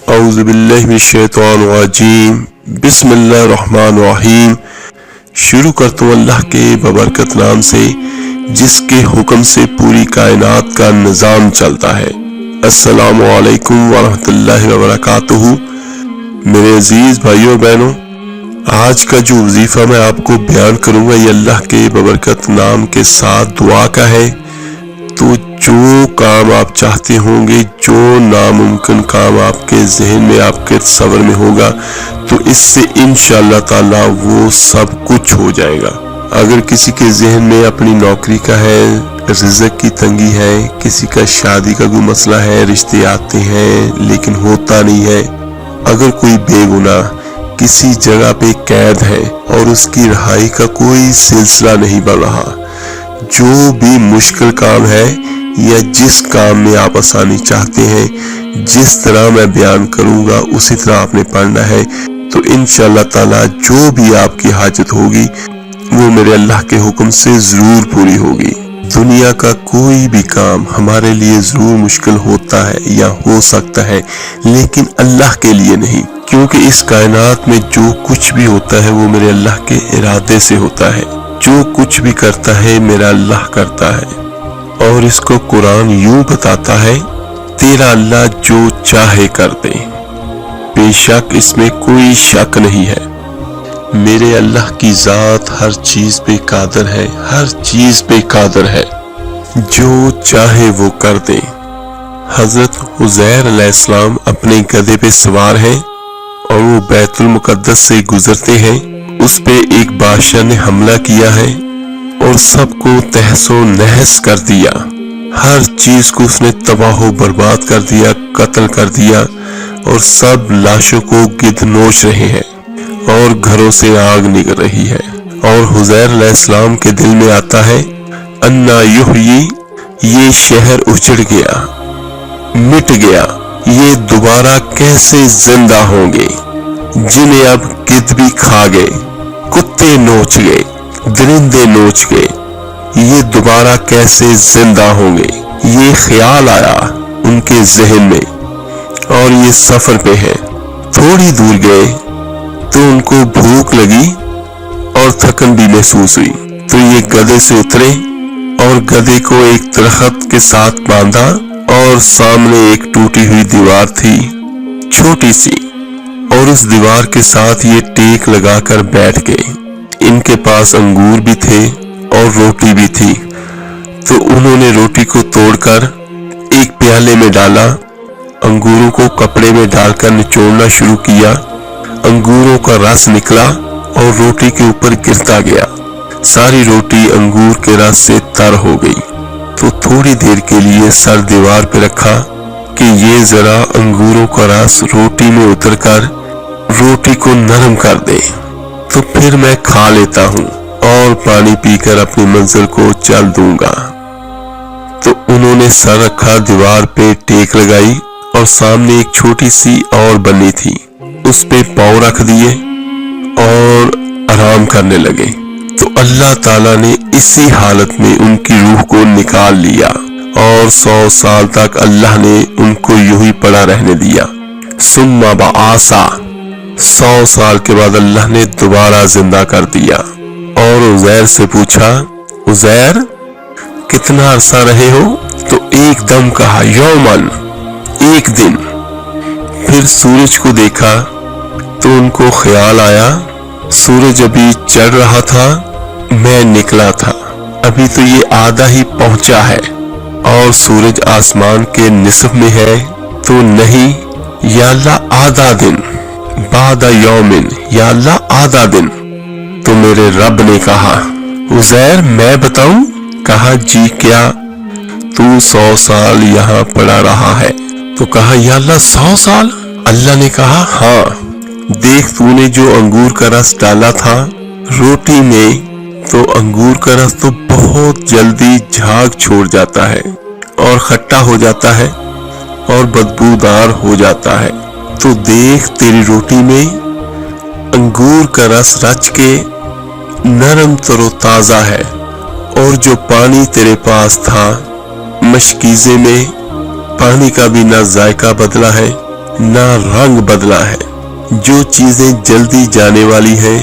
اعوذ باللہ من الشیطان الرجیم، بسم اللہ الرحمن الرحیم۔ شروع کرتا ہوں اللہ کے ببرکت نام سے جس کے حکم سے پوری کائنات کا نظام چلتا ہے۔ السلام علیکم ورحمۃ اللہ وبرکاتہ۔ میرے عزیز بھائیوں بہنوں، آج کا جو وظیفہ میں آپ کو بیان کروں گا یہ اللہ کے ببرکت نام کے ساتھ دعا کا ہے۔ تو جو کام آپ چاہتے ہوں گے، جو ناممکن کام آپ کے ذہن میں، آپ کے تصور میں ہوگا، تو اس سے انشاءاللہ تعالی وہ سب کچھ ہو جائے گا۔ اگر کسی کے ذہن میں اپنی نوکری کا ہے، رزق کی تنگی ہے، کسی کا شادی کا کوئی مسئلہ ہے، رشتے آتے ہیں لیکن ہوتا نہیں ہے، اگر کوئی بے گناہ کسی جگہ پہ قید ہے اور اس کی رہائی کا کوئی سلسلہ نہیں بڑھ رہا، جو بھی مشکل کام ہے یا جس کام میں آپ آسانی چاہتے ہیں، جس طرح میں بیان کروں گا اسی طرح آپ نے پڑھنا ہے، تو انشاءاللہ تعالی جو بھی آپ کی حاجت ہوگی وہ میرے اللہ کے حکم سے ضرور پوری ہوگی۔ دنیا کا کوئی بھی کام ہمارے لیے ضرور مشکل ہوتا ہے یا ہو سکتا ہے، لیکن اللہ کے لیے نہیں، کیونکہ اس کائنات میں جو کچھ بھی ہوتا ہے وہ میرے اللہ کے ارادے سے ہوتا ہے۔ جو کچھ بھی کرتا ہے میرا اللہ کرتا ہے، اور اس کو قرآن یوں بتاتا ہے، تیرا اللہ جو چاہے کر دے، بے شک اس میں کوئی شک نہیں ہے۔ میرے اللہ کی ذات ہر چیز پہ قادر ہے، ہر چیز پہ قادر ہے، جو چاہے وہ کر دے۔ حضرت عزیر علیہ السلام اپنے گدھے پہ سوار ہیں اور وہ بیت المقدس سے گزرتے ہیں۔ اس پہ ایک بادشاہ نے حملہ کیا ہے اور سب کو تہس و نہس کر دیا، ہر چیز کو اس نے تباہ و برباد کر دیا، قتل کر دیا، اور سب لاشوں کو گدھ نوچ رہے ہیں اور گھروں سے آگ نکل رہی ہے۔ اور عزیر علیہ السلام کے دل میں آتا ہے، انا یحیی، یہ شہر اجڑ گیا، مٹ گیا، یہ دوبارہ کیسے زندہ ہوں گے، جنہیں اب گدھ بھی کھا گئے، کتے نوچ گئے، درندے نوچ گئے، یہ دوبارہ کیسے زندہ ہوں گے۔ یہ خیال آیا ان کے ذہن میں، اور یہ سفر پہ ہے۔ تھوڑی دور گئے تو ان کو بھوک لگی اور تھکن بھی محسوس ہوئی، تو یہ گدھے سے اترے اور گدھے کو ایک درخت کے ساتھ باندھا، اور سامنے ایک ٹوٹی ہوئی دیوار تھی چھوٹی سی، اور اس دیوار کے ساتھ یہ ٹیک لگا کر بیٹھ گئے۔ ان کے پاس انگور بھی تھے اور روٹی بھی تھی، تو انہوں نے روٹی کو توڑ کر ایک پیالے میں ڈالا، انگوروں کو کپڑے میں ڈال کر نچوڑنا شروع کیا، انگوروں کا رس نکلا اور روٹی کے اوپر گرتا گیا، ساری روٹی انگور کے رس سے تر ہو گئی۔ تو تھوڑی دیر کے لیے سر دیوار پہ رکھا کہ یہ ذرا انگوروں کا رس روٹی میں اتر کر روٹی کو نرم کر دے، تو پھر میں کھا لیتا ہوں اور پانی پی کر اپنی منزل کو چل دوں گا۔ تو انہوں نے سر رکھا، دیوار پہ ٹیک لگائی، اور سامنے ایک چھوٹی سی اور بنی تھی، اس پہ پاؤں رکھ دیے اور آرام کرنے لگے۔ تو اللہ تعالیٰ نے اسی حالت میں ان کی روح کو نکال لیا، اور 100 سال تک اللہ نے ان کو یوں ہی پڑا رہنے دیا۔ ثم بعثا، 100 سال کے بعد اللہ نے دوبارہ زندہ کر دیا، اور عزیر سے پوچھا، عزیر کتنا عرصہ رہے ہو؟ تو ایک دم کہا، یومن، ایک دن۔ پھر سورج کو دیکھا تو ان کو خیال آیا، سورج ابھی چڑھ رہا تھا، میں نکلا تھا، ابھی تو یہ آدھا ہی پہنچا ہے، اور سورج آسمان کے نصف میں ہے، تو نہیں، یا اللہ آدھا دن، بعد یومن، یا اللہ آدھا دن۔ تو میرے رب نے کہا، عزیر میں بتاؤں؟ کہا جی کیا؟ تو 100 سال یہاں پڑا رہا ہے۔ تو کہا یا اللہ 100 سال؟ اللہ نے کہا ہاں، دیکھ تو نے جو انگور کا رس ڈالا تھا روٹی میں، تو انگور کا رس تو بہت جلدی جھاگ چھوڑ جاتا ہے اور کھٹا ہو جاتا ہے اور بدبودار ہو جاتا ہے، تو دیکھ تیری روٹی میں انگور کا رس رچ کے نرم تر و تازہ ہے، اور جو پانی تیرے پاس تھا مشکیزے میں پانی کا بھی نہ ذائقہ بدلا ہے نہ رنگ بدلا ہے۔ جو چیزیں جلدی جانے والی ہیں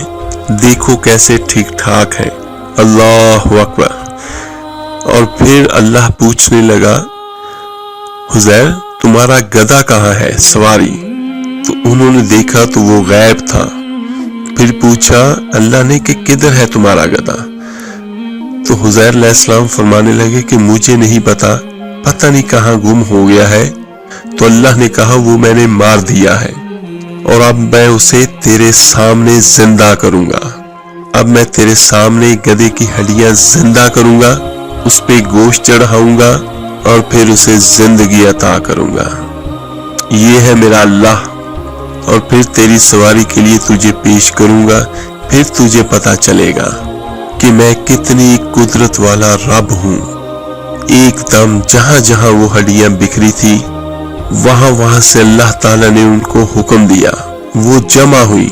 دیکھو کیسے ٹھیک ٹھاک ہیں۔ اللہ اکبر۔ اور پھر اللہ پوچھنے لگا حزیر تمہارا گدھا کہاں ہے سواری؟ تو انہوں نے دیکھا تو وہ غائب تھا۔ پھر پوچھا اللہ نے کہ کدھر ہے تمہارا گدھا؟ تو حزیر علیہ السلام فرمانے لگے کہ مجھے نہیں پتہ نہیں کہاں گم ہو گیا ہے۔ تو اللہ نے کہا وہ میں نے مار دیا ہے اور اب میں اسے تیرے سامنے زندہ کروں گا۔ اب میں تیرے سامنے گدھے کی ہڈیاں زندہ کروں گا، اس پہ گوشت چڑھاؤں گا اور پھر اسے زندگی عطا کروں گا۔ یہ ہے میرا اللہ۔ اور پھر تیری سواری کے لیے تجھے پیش کروں گا، پھر تجھے پتا چلے گا کہ میں کتنی قدرت والا رب ہوں۔ ایک دم جہاں جہاں وہ ہڈیاں بکھری تھی وہاں سے اللہ تعالیٰ نے ان کو حکم دیا، وہ جمع ہوئی،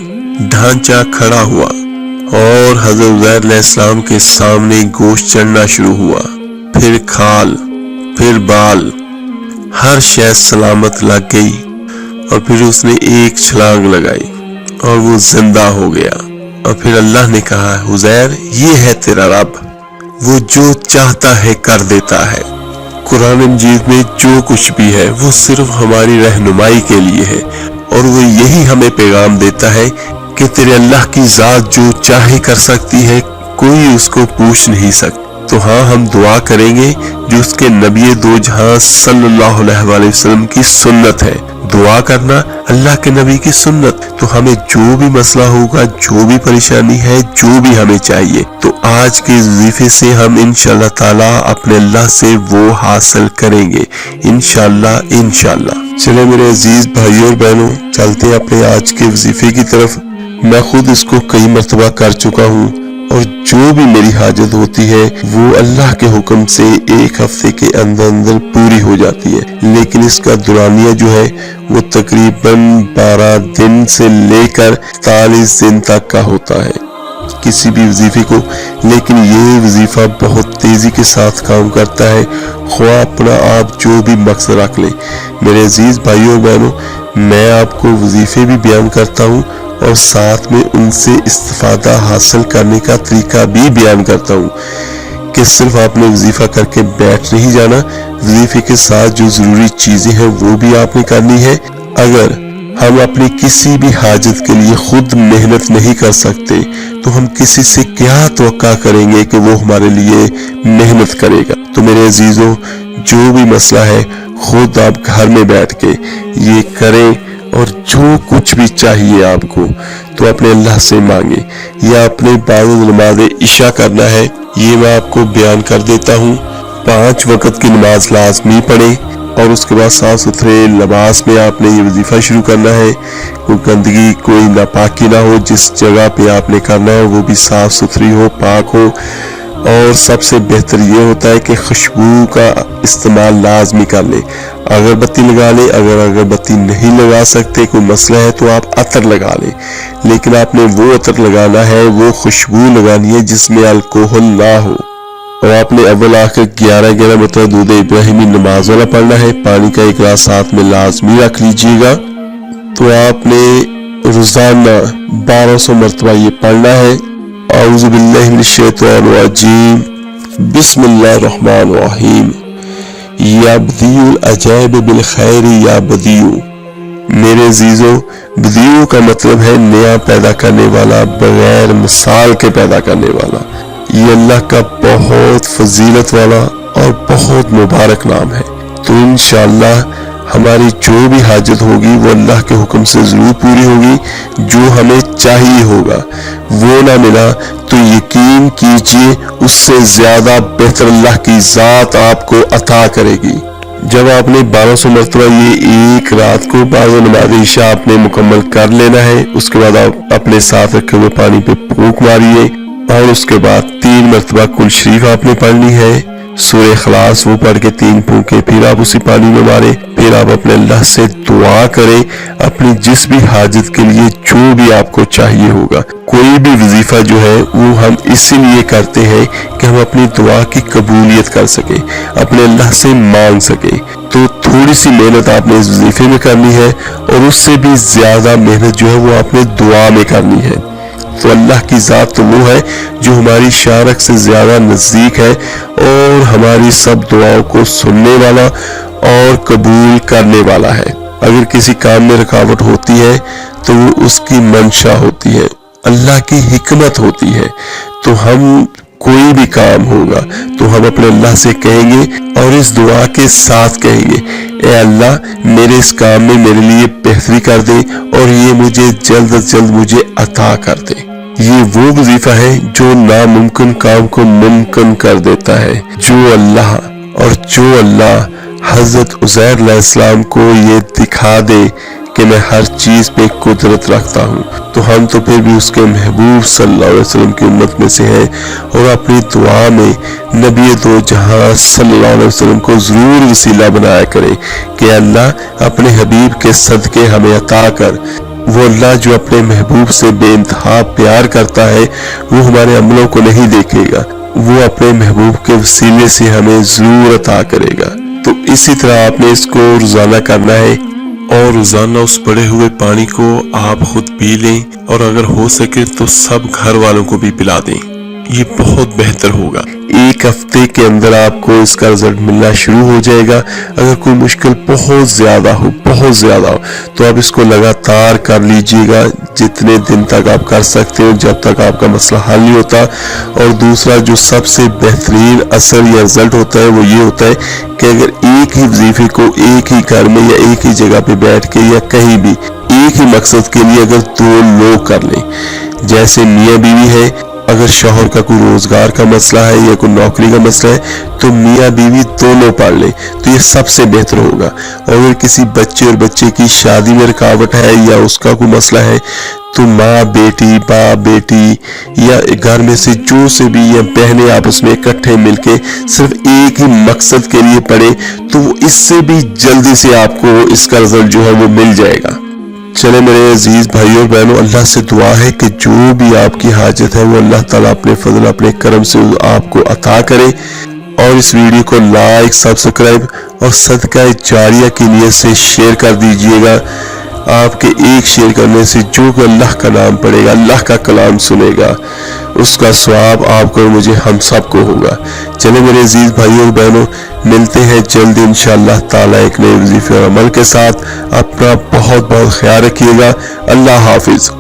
ڈھانچہ کھڑا ہوا اور حضرت عزیر علیہ السلام کے سامنے گوشت چڑھنا شروع ہوا، پھر کھال، پھر بال، ہر شے سلامت لگ گئی اور پھر اس نے ایک چھلانگ لگائی اور وہ زندہ ہو گیا۔ اور پھر اللہ نے کہا عزیر یہ ہے تیرا رب، وہ جو چاہتا ہے کر دیتا ہے۔ قرآن مجید میں جو کچھ بھی ہے وہ صرف ہماری رہنمائی کے لیے ہے، اور وہ یہی ہمیں پیغام دیتا ہے کہ تیرے اللہ کی ذات جو چاہے کر سکتی ہے، کوئی اس کو پوچھ نہیں سکتا۔ تو ہاں ہم دعا کریں گے جو اس کے نبی دو جہاں صلی اللہ علیہ وآلہ وسلم کی سنت ہے، دعا کرنا اللہ کے نبی کی سنت۔ تو ہمیں جو بھی مسئلہ ہوگا، جو بھی پریشانی ہے، جو بھی ہمیں چاہیے، تو آج کے وظیفے سے ہم انشاءاللہ تعالی اپنے اللہ سے وہ حاصل کریں گے انشاءاللہ۔ چلے میرے عزیز بھائیوں اور بہنوں، چلتے ہیں اپنے آج کے وظیفے کی طرف۔ میں خود اس کو کئی مرتبہ کر چکا ہوں، اور جو بھی میری حاجت ہوتی ہے وہ اللہ کے حکم سے ایک ہفتے کے اندر پوری ہو جاتی ہے، لیکن اس کا دورانیہ جو ہے وہ تقریباً 12 دن سے لے کر 40 دن تک کا ہوتا ہے کسی بھی وظیفے کو۔ لیکن یہ وظیفہ بہت تیزی کے ساتھ کام کرتا ہے، خواہ اپنا آپ جو بھی مقصد رکھ لیں۔ میرے عزیز بھائیوں اور بہنوں، میں آپ کو وظیفے بھی بیان کرتا ہوں اور ساتھ میں ان سے استفادہ حاصل کرنے کا طریقہ بھی بیان کرتا ہوں کہ صرف آپ نے وظیفہ کر کے بیٹھ نہیں جانا، وظیفے کے ساتھ جو ضروری چیزیں ہیں وہ بھی آپ نے کرنی ہے۔ اگر ہم اپنی کسی بھی حاجت کے لیے خود محنت نہیں کر سکتے تو ہم کسی سے کیا توقع کریں گے کہ وہ ہمارے لیے محنت کرے گا؟ تو میرے عزیزوں، جو بھی مسئلہ ہے خود آپ گھر میں بیٹھ کے یہ کریں، اور جو کچھ بھی چاہیے آپ کو تو اپنے اللہ سے مانگے، یا اپنے بعد نماز عشاء کرنا ہے یہ میں آپ کو بیان کر دیتا ہوں۔ 5 وقت کی نماز لازمی پڑھیں، اور اس کے بعد صاف ستھرے لباس میں آپ نے یہ وظیفہ شروع کرنا ہے۔ کوئی گندگی، کوئی ناپاکی نہ ہو، جس جگہ پہ آپ نے کرنا ہے وہ بھی صاف ستھری ہو، پاک ہو۔ اور سب سے بہتر یہ ہوتا ہے کہ خوشبو کا استعمال لازمی کر لیں، اگربتی لگا لیں، اگر اگربتی نہیں لگا سکتے کوئی مسئلہ ہے تو آپ عطر لگا لیں، لیکن آپ نے وہ عطر لگانا ہے، وہ خوشبو لگانی ہے جس میں الکوہل نہ ہو۔ اور آپ نے اول آخر 11 مرتبہ درود ابراہیمی نماز والا پڑھنا ہے، پانی کا ایک گلاس ساتھ میں لازمی رکھ لیجیے گا۔ تو آپ نے روزانہ 1200 مرتبہ یہ پڑھنا ہے۔ اعوذ باللہ من الشیطان الرجیم، بسم اللہ الرحمن الرحیم، یا بدیع العجائب بالخیر یا بدیع۔ میرے عزیزوں، بدیع کا مطلب ہے نیا پیدا کرنے والا، بغیر مثال کے پیدا کرنے والا۔ یہ اللہ کا بہت فضیلت والا اور بہت مبارک نام ہے۔ تو انشاءاللہ ہماری جو بھی حاجت ہوگی وہ اللہ کے حکم سے ضرور پوری ہوگی۔ جو ہمیں چاہیے ہوگا وہ نہ ملا تو یقین کیجئے اس سے زیادہ بہتر اللہ کی ذات آپ کو عطا کرے گی۔ جب آپ نے 1200 مرتبہ یہ ایک رات کو بعد نماز عشاء آپ نے مکمل کر لینا ہے، اس کے بعد آپ اپنے ساتھ رکھے ہوئے پانی پہ پھونک ماریے، اور اس کے بعد 3 مرتبہ کل شریف آپ نے پڑھنی ہے، سورہ اخلاص وہ پڑھ کے 3 پھونکے، پھر آپ اسی پانی میں ماریں، پھر آپ اپنے اللہ سے دعا کریں اپنی جس بھی حاجت کے لیے جو بھی آپ کو چاہیے ہوگا۔ کوئی بھی وظیفہ جو ہے وہ ہم اسی لیے کرتے ہیں کہ ہم اپنی دعا کی قبولیت کر سکیں، اپنے اللہ سے مانگ سکیں۔ تو تھوڑی سی محنت آپ نے اس وظیفے میں کرنی ہے، اور اس سے بھی زیادہ محنت جو ہے وہ آپ نے دعا میں کرنی ہے۔ تو اللہ کی ذات تو وہ ہے جو ہماری شارک سے زیادہ نزدیک ہے، اور ہماری سب دعاؤں کو سننے والا اور قبول کرنے والا ہے۔ اگر کسی کام میں رکاوٹ ہوتی ہے تو وہ اس کی منشا ہوتی ہے، اللہ کی حکمت ہوتی ہے۔ تو ہم کوئی بھی کام ہوگا تو ہم اپنے اللہ سے کہیں گے، اور اس دعا کے ساتھ کہیں گے، اے اللہ میرے اس کام میں میرے لیے بہتری کر دے، اور یہ مجھے جلد از جلد مجھے عطا کر دے۔ یہ وہ وظیفہ ہے جو ناممکن کام کو ممکن کر دیتا ہے۔ جو اللہ حضرت عزیر علیہ السلام کو یہ دکھا دے کہ میں ہر چیز پہ قدرت رکھتا ہوں، تو ہم تو پھر بھی اس کے محبوب صلی اللہ علیہ وسلم کی امت میں سے ہیں، اور اپنی دعا میں نبی دو جہاں صلی اللہ علیہ وسلم کو ضرور وسیلہ بنایا کرے کہ اللہ اپنے حبیب کے صدقے ہمیں عطا کر۔ وہ اللہ جو اپنے محبوب سے بے انتہا پیار کرتا ہے وہ ہمارے عملوں کو نہیں دیکھے گا، وہ اپنے محبوب کے وسیلے سے ہمیں ضرور عطا کرے گا۔ تو اسی طرح آپ نے اس کو روزانہ کرنا ہے، اور روزانہ اس پڑے ہوئے پانی کو آپ خود پی لیں، اور اگر ہو سکے تو سب گھر والوں کو بھی پلا دیں، یہ بہت بہتر ہوگا۔ 1 ہفتے کے اندر آپ کو اس کا رزلٹ ملنا شروع ہو جائے گا۔ اگر کوئی مشکل بہت زیادہ ہو تو آپ اس کو لگاتار کر لیجئے گا، جتنے دن تک آپ کر سکتے ہو، جب تک آپ کا مسئلہ حل نہیں ہوتا۔ اور دوسرا جو سب سے بہترین اثر یا رزلٹ ہوتا ہے وہ یہ ہوتا ہے کہ اگر ایک ہی وظیفے کو ایک ہی گھر میں یا ایک ہی جگہ پہ بیٹھ کے یا کہیں بھی ایک ہی مقصد کے لیے اگر 2 لوگ کر لیں، جیسے میاں بیوی ہے، اگر شوہر کا کوئی روزگار کا مسئلہ ہے یا کوئی نوکری کا مسئلہ ہے تو میاں بیوی دونوں پڑھ لیں، تو یہ سب سے بہتر ہوگا۔ اور اگر کسی بچے اور بچے کی شادی میں رکاوٹ ہے یا اس کا کوئی مسئلہ ہے تو ماں بیٹی، باپ بیٹی، یا گھر میں سے جو سے بھی یا بہنیں آپس میں اکٹھے مل کے صرف ایک ہی مقصد کے لیے پڑھے، تو اس سے بھی جلدی سے آپ کو اس کا رزلٹ جو ہے وہ مل جائے گا۔ چلے میرے عزیز بھائیوں اور بہنوں، اللہ سے دعا ہے کہ جو بھی آپ کی حاجت ہے وہ اللہ تعالیٰ اپنے فضل اپنے کرم سے آپ کو عطا کرے۔ اور اس ویڈیو کو لائک، سبسکرائب اور صدقہ جاریہ کی نیت سے شیئر کر دیجئے گا۔ آپ کے ایک شیئر کرنے سے جو کہ اللہ کا نام پڑے گا، اللہ کا کلام سنے گا، اس کا ثواب آپ کو اور مجھے ہم سب کو ہوگا۔ چلے میرے عزیز بھائیوں اور بہنوں، ملتے ہیں جلد انشاءاللہ تعالیٰ ایک نئے وظیفے اور عمل کے ساتھ۔ اپنا بہت بہت خیال رکھیے گا۔ اللہ حافظ۔